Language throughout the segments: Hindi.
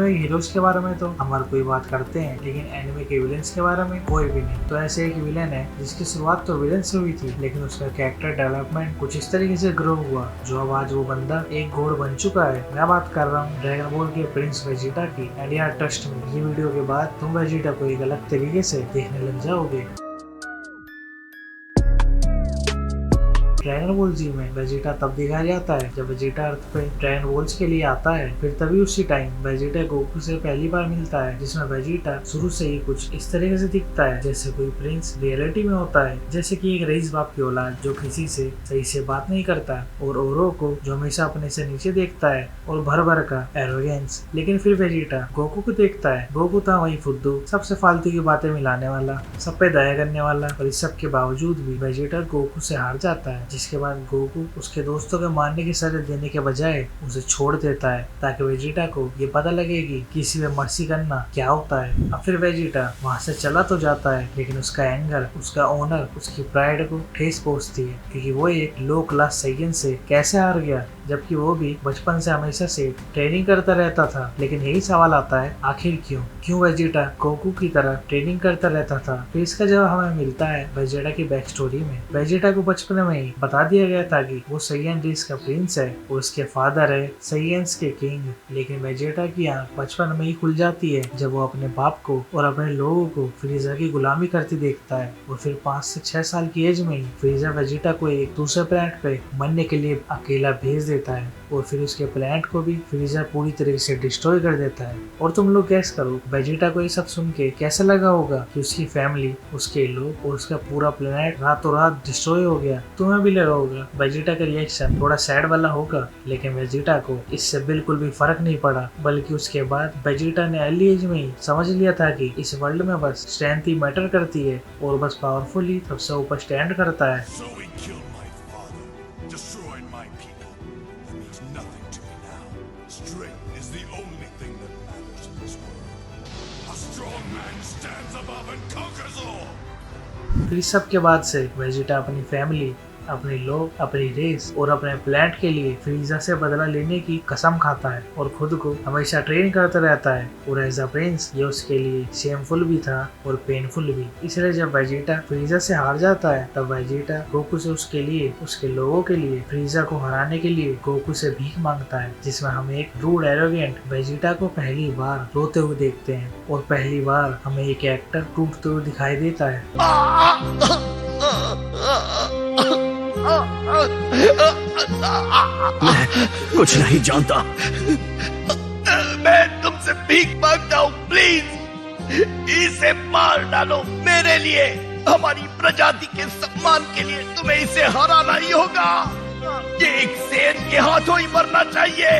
एनिमे हीरोज के बारे में तो हमारे कोई बात करते हैं, लेकिन एनिमे के विलेंस के बारे में कोई भी नहीं। तो ऐसे एक विलेन है जिसकी शुरुआत तो विलेन से हुई थी, लेकिन उसका कैरेक्टर डेवलपमेंट कुछ इस तरीके से ग्रो हुआ जो अब आज वो बंदा एक घोड़ बन चुका है। मैं बात कर रहा हूँ ड्रैगन बॉल के प्रिंस वेजिटा की। एंड यार ट्रस्ट में, ये वीडियो के बाद तुम वेजिटा को एक अलग तरीके से देखने लग जाओगे। ड्रैगन बॉल जी में वेजिटा तब दिखाया जाता है जब वेजिटा अर्थ पे ड्रैगन बॉल्स के लिए आता है। फिर तभी उसी टाइम वेजिटा गोकू से पहली बार मिलता है, जिसमें वेजिटा शुरू से ही कुछ इस तरीके से दिखता है जैसे कोई प्रिंस रियलिटी में होता है, जैसे कि एक रईस बाप की औलाद जो किसी से सही से बात नहीं करता, और ओरो को जो हमेशा अपने से नीचे देखता है और भर भर का एरोगेंस। लेकिन फिर वेजिटा गोकू को देखता है। गोकू था वही फुद्दू, सबसे फालतू की बातें मिलाने वाला, सब पे दया करने वाला, और इस सब के बावजूद भी वेजिटा गोकू से हार जाता है। जिसके बाद गोकू उसके दोस्तों के मारने की सजा देने के बजाय उसे छोड़ देता है ताकि वेजिटा को ये पता लगे कि किसी पे मर्सी करना क्या होता है। अब फिर वेजिटा वहाँ से चला तो जाता है, लेकिन उसका एंगर, उसका ऑनर, उसकी प्राइड को ठेस पहुंचती है, क्योंकि वो एक लो क्लास साइयन से कैसे हार गया, जबकि वो भी बचपन से हमेशा से ट्रेनिंग करता रहता था। लेकिन यही सवाल आता है, आखिर क्यों वेजिटा गोकू की तरह ट्रेनिंग करता रहता था। फिर इसका जवाब हमें मिलता है वेजिटा की बैक स्टोरी में। वेजिटा को बचपन में ही बता दिया गया था कि वो साइयन रेस का प्रिंस है और उसके फादर है साइयंस के किंग। लेकिन वेजिटा की आंख बचपन में ही खुल जाती है जब वो अपने बाप को और अपने लोगों को फ्रीजा की गुलामी करती देखता है। और फिर 5 से 6 साल की एज में ही फ्रीजा वेजिटा को एक दूसरे प्लैनेट पे मरने के लिए अकेला भेज देता है, और फिर उसके प्लैनेट को भी फ्रीजा पूरी तरीके से डिस्ट्रॉय कर देता है। और तुम लोग गैस करो वेजिटा को ये सब सुन के कैसा लगा होगा कि उसकी फैमिली, उसके लोग और उसका पूरा प्लैनेट रातों रात डिस्ट्रॉय हो गया। तुम्हें भी लगा होगा वेजिटा का रिएक्शन थोड़ा सैड वाला होगा, लेकिन वेजिटा को इससे बिल्कुल भी फर्क नहीं पड़ा, बल्कि उसके बाद वेजिटा ने अर्ली एज में ही समझ लिया था कि इस वर्ल्ड में बस स्ट्रेंथ ही मैटर करती है और बस पावरफुल ही सबसे ऊपर स्टैंड करता है। फिर इस सब के बाद से वेजिटा अपनी फैमिली, अपने लोग, अपनी रेस और अपने प्लैनेट के लिए फ्रीजा से बदला लेने की कसम खाता है और खुद को हमेशा ट्रेन करता रहता है। और एज अ प्रिंस ये उसके लिए शेमफुल भी था और पेनफुल भी। इसलिए जब वेजिटा फ्रीजा से हार जाता है तब वेजिटा गोकू से उसके लिए, उसके लोगों के लिए, फ्रीजा को हराने के लिए गोकू से भीख मांगता है, जिसमें हम एक रूड एरोगेंट वेजिटा को पहली बार रोते हुए देखते हैं और पहली बार हमें एक एक्टर टूटते हुए दिखाई देता है। मैं कुछ नहीं जानता। मैं तुमसे भीख मांगता हूँ, प्लीज इसे मार डालो मेरे लिए, हमारी प्रजाति के सम्मान के लिए तुम्हें इसे हराना ही होगा। ये एक शेर के हाथों ही मरना चाहिए।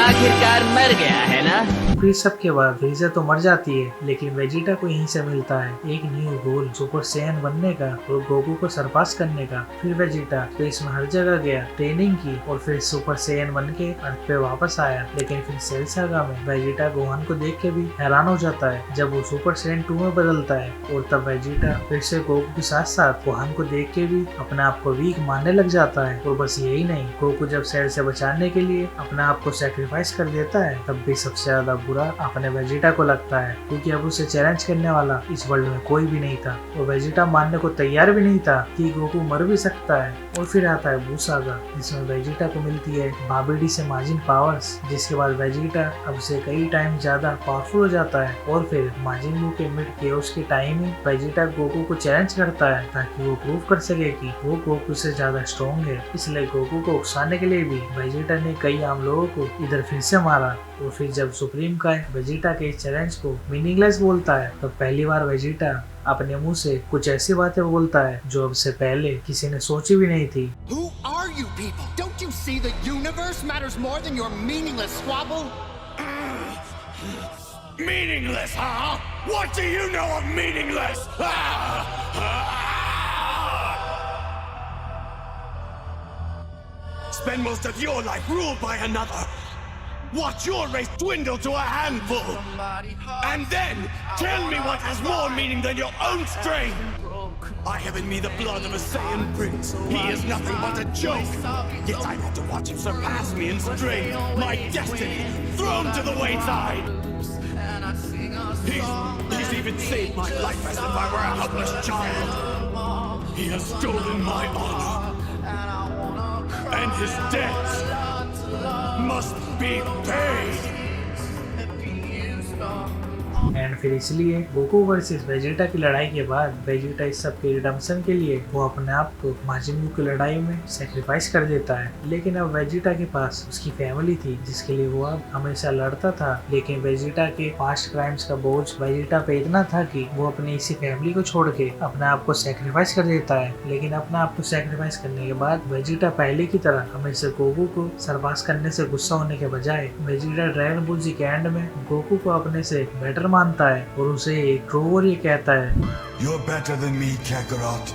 आखिरकार मर गया है ना। फिर सबके बाद फ्रीजा तो मर जाती है, लेकिन वेजिटा को यहीं से मिलता है एक न्यू गोल, सुपर सैयन बनने का और गोकू को सरपास करने का। फिर वेजिटा स्पेस में हर जगह गया, ट्रेनिंग की और फिर सुपर सैयन बन के अर्थ पे वापस आया। लेकिन फिर सेल सागा में वेजिटा गोहान को देख के भी हैरान हो जाता है जब वो सुपर सैयन 2 में बदलता है, और तब वेजिटा फिर से गोकू के साथ साथ गोहान को देख के भी अपने आप को वीक मानने लग जाता है। और बस यही नहीं, गोकू जब सेल से बचाने के लिए अपने आप को सेक्रीफाइस कर देता है तब भी सबसे ज्यादा बुरा अपने वेजिटा को लगता है, क्योंकि अब उसे चैलेंज करने वाला इस वर्ल्ड में कोई भी नहीं था। और वेजिटा मानने को तैयार भी नहीं था कि गोकू मर भी सकता है। और फिर आता है बू सागा, जिसमें वेजिटा को मिलती है बाबीडी से माजिन पावर्स, जिसके बाद वेजिटा अब से कई टाइम ज्यादा पावरफुल हो जाता है। और फिर माजिन बू के मिड केओस के टाइम ही वेजिटा गोकू को चैलेंज करता है ताकि वो प्रूव कर सके कि वो गोकू से ज्यादा स्ट्रॉन्ग है। इसलिए गोकू को उकसाने के लिए भी वेजिटा ने कई आम लोगों को इधर फिर से मारा। और फिर जब सुप्रीम का वेजिटा के इस चैलेंज को मीनिंगलेस बोलता है तो पहली बार वेजिटा अपने मुंह से कुछ ऐसी बातें बोलता है जो अब से पहले किसी ने सोची भी नहीं थी। Who are you people? Don't you see the universe matters more than your meaningless squabble? Meaningless, huh? What do you know of meaningless? Spend most of your life ruled by another. watch your race dwindle to a handful. And then tell me what has more meaning than your own strength. I have in me the blood of a Saiyan prince. He is nothing but a joke. Yet I want to watch him surpass me in strength. My destiny thrown to the wayside. He's even saved my life as if I were a helpless child. He has stolen my honor. And his debts must be paid. And फिर इसलिए गोकू वर्सेस वेजिटा की लड़ाई के बाद वेजिटा इस सब के रिडम्पशन के लिए वो अपने आप को माजिन बू की लड़ाई में सेक्रीफाइस कर देता है। लेकिन अब वेजिटा के पास उसकी फैमिली थी जिसके लिए वो अब हमेशा लड़ता था। लेकिन वेजिटा के पास्ट क्राइम्स का बोझ वेजिटा पे इतना था कि वो अपनी इसी फैमिली को छोड़ के अपने आप को सेक्रीफाइस कर देता है। लेकिन अपने आप को सेक्रीफाइस करने के बाद वेजिटा पहले की तरह हमेशा गोकू को सरपास करने से गुस्सा होने के बजाय वेजिटा ड्रैगन बॉल जी के एंड में गोकू को अपने से बेटर मानता है और उसे एक ट्रू वॉरियर कहता है। You're better than me, Kakarot.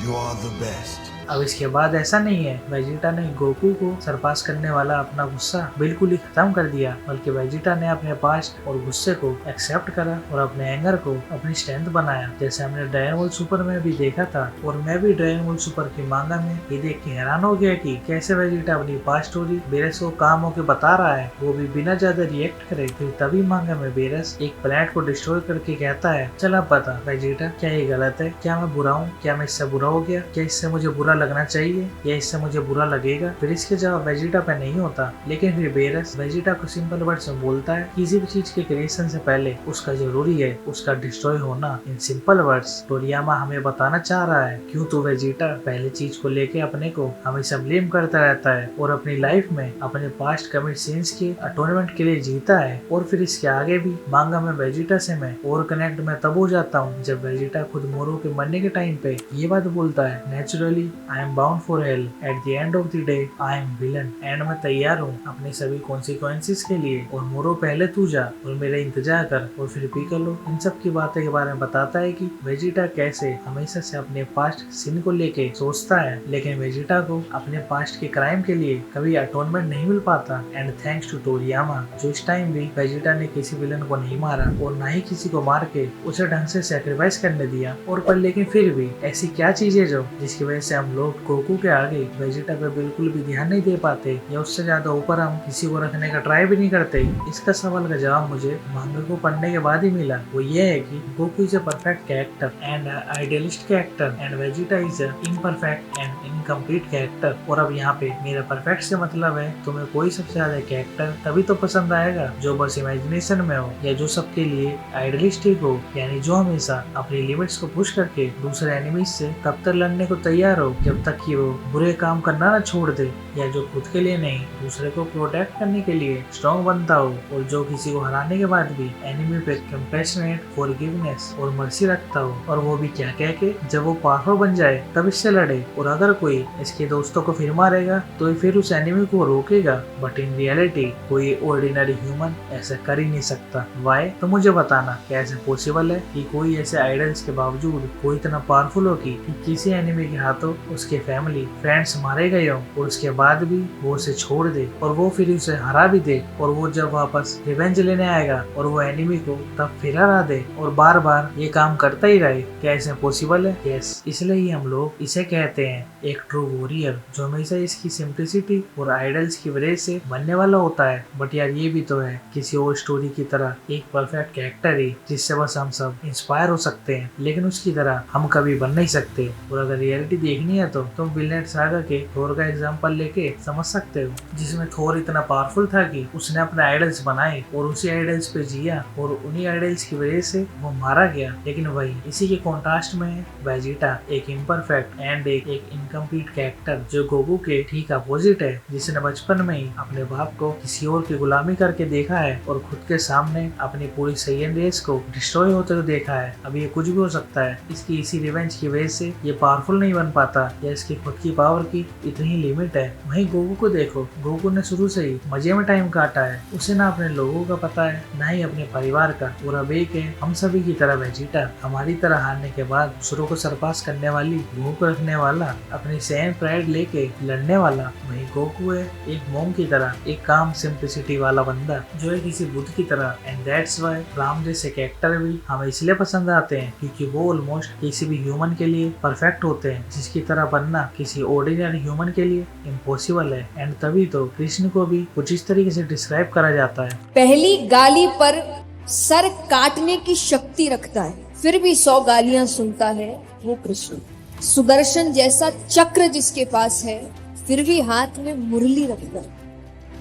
You are the best. अब इसके बाद ऐसा नहीं है वेजिटा ने गोकू को सरपास करने वाला अपना गुस्सा बिल्कुल ही खत्म कर दिया, बल्कि वेजिटा ने अपने पास्ट और गुस्से को एक्सेप्ट करा और अपने एंगर को अपनी स्ट्रेंथ बनाया। जैसे हमने ड्रैगन बॉल सुपर में भी देखा था और मैं भी ड्रैगन बॉल सुपर के मांगा में ये देख के हैरान हो गया कि कैसे वेजिटा अपनी पास्ट स्टोरी बेरस को काम होके बता रहा है, वो भी बिना ज्यादा रिएक्ट करे। फिर तभी मांगा में बेरस एक प्लैनेट को डिस्ट्रॉय करके कहता है, चल अब बता वेजिटा, क्या ये गलत है? क्या मैं बुरा हूँ? क्या मैं इससे बुरा हो गया? क्या इससे मुझे बुरा लगना चाहिए या इससे मुझे बुरा लगेगा? फिर इसके जवाब वेजिटा पे नहीं होता। लेकिन फिर बेरस वेजिटा को सिंपल वर्ड्स में बोलता है, किसी भी चीज के क्रिएशन से पहले उसका जरूरी है उसका डिस्ट्रॉय होना। इन सिंपल वर्ड्स टोरियामा हमें बताना चाह रहा है क्यों तो वेजिटा पहले चीज को लेके अपने को हमेशा ब्लेम करता रहता है और अपनी लाइफ में अपने पास्ट कमिट सीन्स के अटोनमेंट के लिए जीता है। और फिर इसके आगे भी मांगा में वेजिटा से मैं और कनेक्ट में तब हो जाता हूँ जब वेजिटा खुद मोरो के मरने के टाइम पे ये बात बोलता है, naturally I am bound for hello, at the end of the day I am villain. And मैं तैयार हूँ अपने सभी कॉन्सिक्वेंसेस के लिए और मोरो पहले तू जा और मेरा इंतजार कर। और फिर पिकोलो इन सब की बातें के बारे में बताता है कि वेजिटा कैसे हमेशा से अपने पास्ट सिन को लेके सोचता है, लेकिन वेजिटा को अपने पास्ट के क्राइम के लिए कभी अटोनमेंट नहीं मिल पाता। एंड थैंक्स टू टोरियामा जो इस टाइम भी वेजिटा ने किसी विलन को नहीं मारा और ना ही किसी को मार के उसे ढंग से सेक्रीफाइस करने दिया। और पर लेकिन फिर भी ऐसी क्या चीज है जो जिसकी वजह से हम लोग गोकू के आगे वेजिटा पे बिल्कुल भी ध्यान नहीं दे पाते या उससे ज्यादा ऊपर हम किसी को रखने का ट्राई भी नहीं करते? इसका सवाल का जवाब मुझे मांगा को पढ़ने के बाद ही मिला। वो ये है कि Goku is a perfect character and idealist character and Vegeta is a imperfect and incomplete character. और अब यहाँ पे मेरा परफेक्ट से मतलब है तुम्हें कोई सबसे ज्यादा कैरेक्टर तभी तो पसंद आएगा जो बस इमेजिनेशन में हो या जो सबके लिए आइडियलिस्टिक हो, यानी जो हमेशा अपनी लिमिट्स को पुश करके दूसरे एनिमीज से तब तक लड़ने को तैयार हो जब तक कि वो बुरे काम करना ना छोड़ दे, या जो खुद के लिए नहीं दूसरे को प्रोटेक्ट करने के लिए स्ट्रॉन्ग बनता हो और जो किसी को हराने के बाद भी एनिमी पे कंपैशनेट, फॉरगिवनेस और मर्सी रखता हो। और वो भी क्या कह के जब वो पावरफुल बन जाए तब इससे लड़े। और अगर कोई इसके दोस्तों को फिर मारेगा तो फिर उस एनिमी को रोकेगा, बट इन रियलिटी कोई ऑर्डिनरी ह्यूमन ऐसा कर ही नहीं सकता। वाई? तो मुझे बताना कैसे पॉसिबल है कि कोई ऐसे आइडल्स के बावजूद कोई इतना पावरफुल हो कि किसी एनिमी के हाथों उसके फैमिली फ्रेंड्स मारे गए हो और उसके बाद भी वो उसे छोड़ दे और वो फिर उसे हरा भी दे। और वो जब वापस रिवेंज लेने आएगा और वो एनिमी को तब फिर हरा दे और बार बार ये काम करता ही रहे। क्या ऐसे पॉसिबल है? यस, इसलिए ही हम लोग इसे कहते हैं एक ट्रू वॉरियर जो हमेशा इसकी सिंप्लिसिटी और आइडल्स की वजह से बनने वाला होता है। बट यार ये भी तो है किसी और स्टोरी की तरह एक परफेक्ट कैरेक्टर ही जिससे बस हम सब इंस्पायर हो सकते हैं, लेकिन उसकी तरह हम कभी बन नहीं सकते। और अगर रियलिटी देखनी है तो तुम विनलैंड सागा के थोर का एग्जांपल लेके समझ सकते हो, जिसमें थोर इतना पावरफुल था कि उसने अपने आइडल्स बनाए और उसी आइडल्स पे जिया और उन्हीं आइडल्स की वजह से वो मारा गया। लेकिन वही इसी के कॉन्ट्रास्ट में है वेजिटा, एक इम्परफेक्ट एंड एक इनकम्प्लीट कैरेक्टर जो गोकू के ठीक अपोजिट है, जिसने बचपन में ही अपने बाप को किसी और की गुलामी करके देखा है और खुद के सामने अपनी पूरी सैयन रेस को डिस्ट्रॉय होते हुए देखा है। अब ये कुछ भी हो सकता है, इसकी इसी रिवेंज की वजह से ये पावरफुल नहीं बन पाता या इसकी खुद की पावर की इतनी ही लिमिट है। वहीं गोकू को देखो, गोकू ने शुरू से ही मजे में टाइम काटा है। उसे ना अपने लोगों का पता है, ना ही अपने परिवार का। और अब एक है हम सभी की तरह वेजिटा, हमारी तरह हारने के बाद दूसरों को सरपास करने वाली, भूख रखने वाला, अपनी सेम प्राइड लेके लड़ने वाला। वहीं गोकू है एक मोम की तरह, एक काम सिंप्लिसिटी वाला बंदा जो है किसी बुद्ध की तरह। एंड दैट्स व्हाई राम जैसे कैरेक्टर भी हमें इसलिए पसंद आते हैं क्योंकि वो ऑलमोस्ट किसी भी ह्यूमन के लिए परफेक्ट होते हैं, जिसकी तरह बनना किसी ऑर्डिनरी ह्यूमन के लिए इम्पॉसिबल है। एंड तभी तो कृष्ण को भी कुछ इस तरीके से डिस्क्राइब करा जाता है। पहली गाली पर सर काटने की शक्ति रखता है, फिर भी 100 गालियां सुनता है वो कृष्ण। सुदर्शन जैसा चक्र जिसके पास है, फिर भी हाथ में मुरली रखता है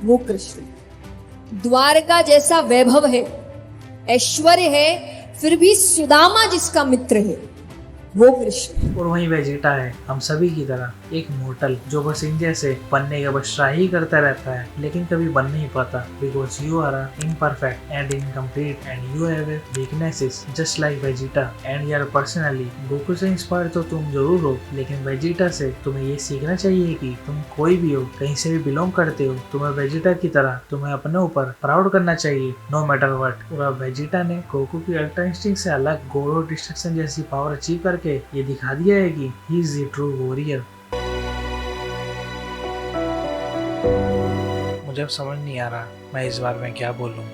वो कृष्ण। द्वारका जैसा वैभव है, ऐश्वर्य है, फिर भी सुदामा जिसका मित्र है वो कृष्ण। और वहीं वेजिटा है हम सभी की तरह एक मोर्टल जो बस इन जैसे बनने का बस ट्राई ही करता रहता है, लेकिन कभी बन नहीं पाता। Because you are imperfect and incomplete and you have weaknesses just like Vegeta. And यार पर्सनली गोकू से इंस्पायर तो तुम जरूर हो, लेकिन वेजिटा से तुम्हें ये सीखना चाहिए कि तुम कोई भी हो, कहीं से भी बिलोंग करते हो, तुम्हें वेजिटा की तरह तुम्हें अपने ऊपर प्राउड करना चाहिए नो मैटर व्हाट। और अब वेजिटा ने गोकू की अल्ट्रा इंस्टिंक्ट से अलग गॉड ऑफ डिस्ट्रक्शन जैसी पावर अचीव करके ये दिखा दिया है कि he is the true warrior. मुझे अब समझ नहीं आ रहा मैं इस बार में क्या बोलूं।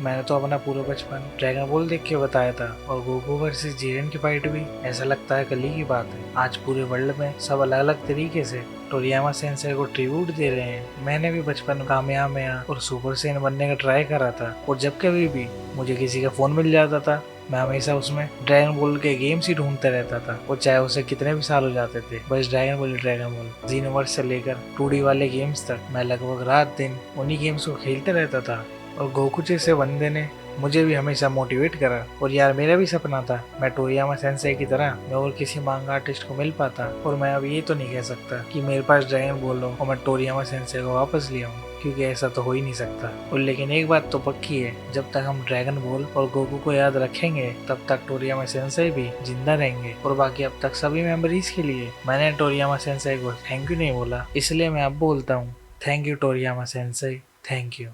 मैंने तो अपना पूरा बचपन ड्रैगन बॉल देख के बताया था, और गोकू वर्सेस जीरेन की फाइट भी ऐसा लगता है कल ही की बात है। आज पूरे वर्ल्ड में सब अलग अलग तरीके से टोरियामा सेंसेई को ट्रिब्यूट दे रहे हैं। मैंने भी बचपन में कामयाब और सुपर सैयन बनने का ट्राई करा था, और जब कभी भी मुझे किसी का फोन मिल जाता था मैं हमेशा उसमें ड्रैगन बॉल के गेम्स ही ढूंढते रहता था, और चाहे उसे कितने भी साल हो जाते थे, बस ड्रैगन बॉल जीनोवर्स से लेकर 2D वाले गेम्स तक मैं लगभग रात दिन उन्हीं गेम्स को खेलते रहता था। और गोकू जैसे बंदे ने मुझे भी हमेशा मोटिवेट करा। और यार मेरा भी सपना था मैं टोरियामा सेंसेई की तरह मैं और किसी मांगा आर्टिस्ट को मिल पाता। और मैं अब ये तो नहीं कह सकता कि मेरे पास ड्रैगन बॉल हो और मैं टोरियामा सेंसेई को वापस ले आऊँ, क्योंकि ऐसा तो हो ही नहीं सकता। और लेकिन एक बात तो पक्की है, जब तक हम ड्रैगन बॉल और गोकू को याद रखेंगे तब तक टोरियामा सेंसेई भी जिंदा रहेंगे। और बाकी अब तक सभी मेमोरीज के लिए मैंने टोरियामा सेंसेई को थैंक यू नहीं बोला, इसलिए मैं अब बोलता हूँ thank you Toriyama sensei, thank you.